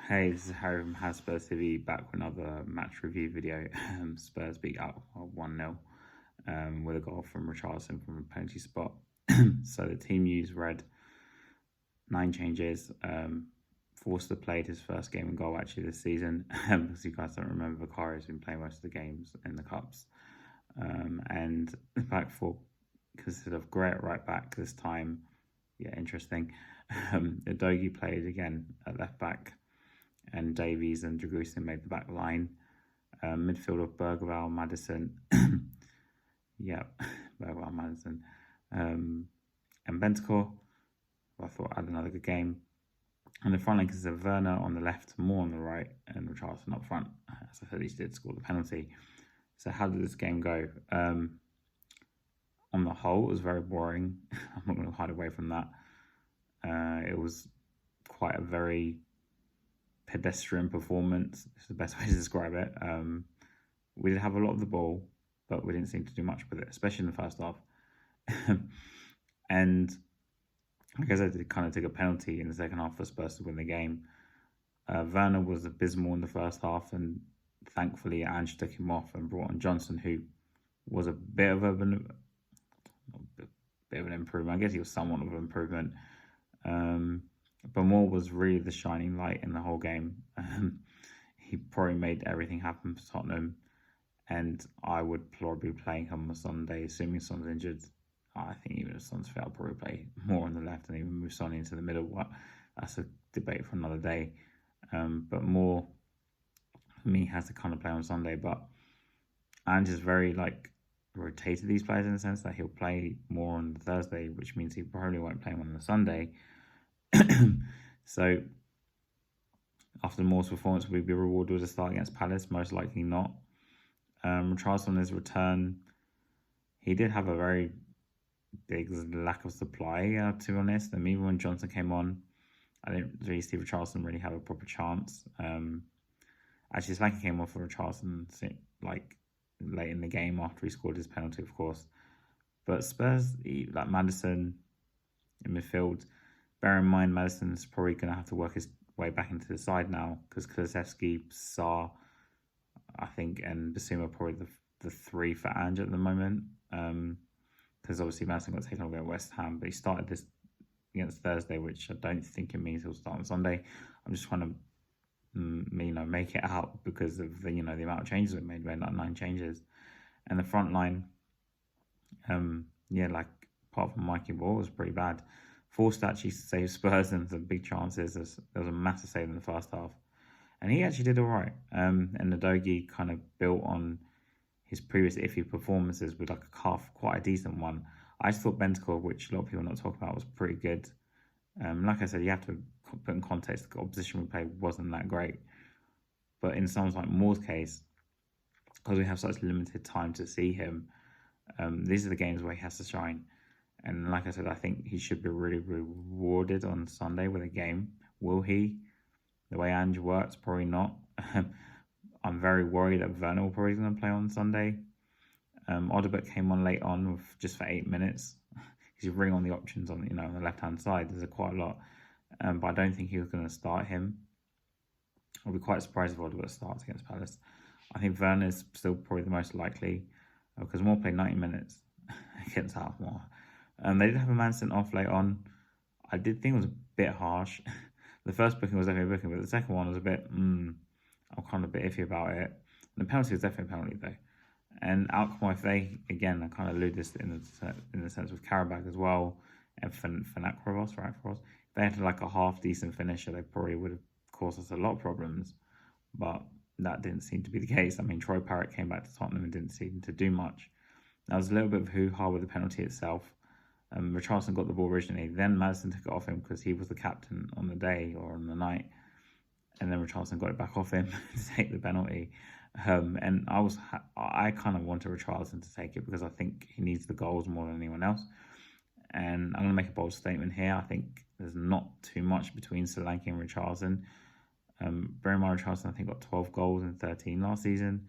Hey, this is Harry from Has Spurs TV back with another match review video. Spurs beat out 1-0 with a goal from Richarlison from a penalty spot. So the team used red, 9 changes. Forster played his first game and goal actually this season. Because you guys don't remember, Vicari's been playing most of the games in the Cups. And the back four consisted of Gray at right back this time. Yeah, interesting. Udogie played again at left back, and Davies and Dragusin made the back line. Midfield of Bergwall, Maddison. Yeah, Bergwall, Maddison. And Bentancur, I thought had another good game. And the front line consists of Werner on the left, Moore on the right, and Richarlison up front. As I said, he did score the penalty. So how did this game go? On the whole, it was very boring. I'm not going to hide away from that. It was quite a very pedestrian performance. It's the best way to describe it. We did have a lot of the ball, but we didn't seem to do much with it, especially in the first half. And I guess I did kind of take a penalty in the second half for Spurs to win the game. Werner was abysmal in the first half, and thankfully Ange took him off and brought on Johnson, who was a bit of an improvement. I guess he was somewhat of an improvement. But Moore was really the shining light in the whole game. He probably made everything happen for Tottenham, and I would probably be playing him on Sunday, assuming Son's injured. I think even if Son's fit, I'll probably play more on the left and even move Son into the middle. But that's a debate for another day. But Moore, for me, has to kind of play on Sunday. But Ange is very rotated these players in the sense that he'll play more on Thursday, which means he probably won't play on the Sunday. So after Moore's performance, will he be rewarded with a start against Palace? Most likely not. Richarlison on his return, he did have a very big lack of supply, to be honest. And even when Johnson came on, I didn't really see Richarlison really have a proper chance. Actually, Solanke came off for Richarlison late in the game after he scored his penalty, of course. But Spurs, like Maddison in midfield, bear in mind Maddison's probably going to have to work his way back into the side now, because Kulusevski, Sarr, I think, and Basuma are probably the three for Ange at the moment. Because obviously Maddison got taken away at West Ham, but he started this against Thursday, which I don't think it means he'll start on Sunday. I'm just trying to make it out because of the amount of changes we made. We had 9 changes, and the front line, apart from Mikey Ball, was pretty bad. Forced actually saved Spurs and some big chances. There was a massive save in the first half, and he actually did all right. And Udogie kind of built on his previous iffy performances with quite a decent one. I just thought Bentancur, which a lot of people are not talking about, was pretty good. Like I said, you have to put in context, the opposition we played wasn't that great. But in someone like Moore's case, because we have such limited time to see him, these are the games where he has to shine. And like I said, I think he should be really rewarded on Sunday with a game. Will he? The way Ange works, probably not. I'm very worried that Werner will probably going to play on Sunday. Odebeck came on late on just for 8 minutes. He's bringing on the options on the left hand side. There's quite a lot, but I don't think he was going to start him. I'll be quite surprised if Odebeck starts against Palace. I think Werner is still probably the most likely because Moore played 90 minutes against Moore. They did have a man sent off late on. I did think it was a bit harsh. The first booking was definitely a booking, but the second one was a bit. I'm kind of a bit iffy about it. And the penalty was definitely a penalty though. And outcome, if they, again, I kind of allude this in the sense with Karabakh as well, and Fanakrovos, right? For us, if they had a half decent finisher, they probably would have caused us a lot of problems. But that didn't seem to be the case. I mean, Troy Parrott came back to Tottenham and didn't seem to do much. There was a little bit of hoo-ha with the penalty itself. Richarlison got the ball originally, then Maddison took it off him because he was the captain on the day or on the night, and then Richarlison got it back off him to take the penalty. And I kind of wanted Richarlison to take it because I think he needs the goals more than anyone else. And I'm going to make a bold statement here. I think there's not too much between Solanke and Richarlison. Bear in mind, Richarlison I think got 12 goals in 13 last season.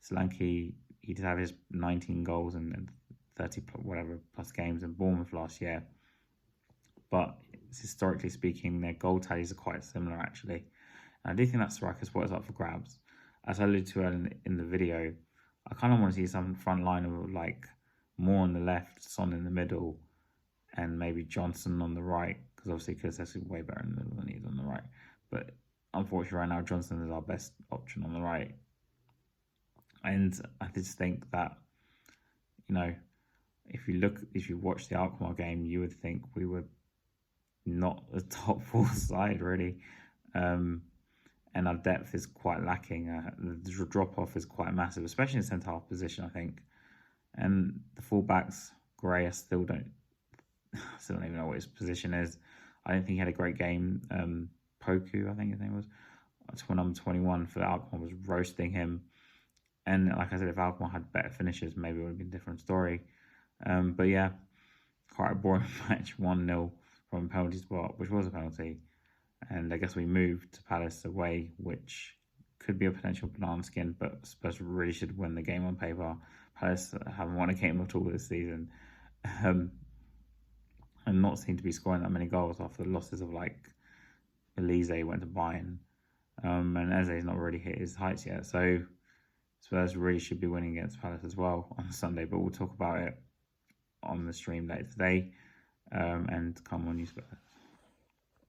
Solanke, he did have his 19 goals and 30 plus games in Bournemouth last year. But historically speaking, their goal tallies are quite similar actually. And I do think that striker spot is up for grabs. As I alluded to in the video, I kind of want to see some front line of like more on the left, Son in the middle, and maybe Johnson on the right, because obviously Kulusevski is way better in the middle than he is on the right. But unfortunately, right now, Johnson is our best option on the right. And I just think that, you know, if you watch the Alkmaar game, you would think we were not a top four side, really. And our depth is quite lacking. The drop off is quite massive, especially in the centre half position, I think. And the fullbacks, Gray, I still don't even know what his position is. I don't think he had a great game. Poku, I think his name was, number 21 for Alkmaar, was roasting him. And like I said, if Alkmaar had better finishes, maybe it would have been a different story. But yeah, quite a boring match, 1-0 from a penalty spot, which was a penalty. And I guess we moved to Palace away, which could be a potential banana skin, but Spurs really should win the game on paper. Palace haven't won a game at all this season. And not seem to be scoring that many goals after the losses of like Elise went to Bayern. And Eze's not really hit his heights yet. So Spurs really should be winning against Palace as well on Sunday. But we'll talk about it on the stream later today. And come on, you Spurs.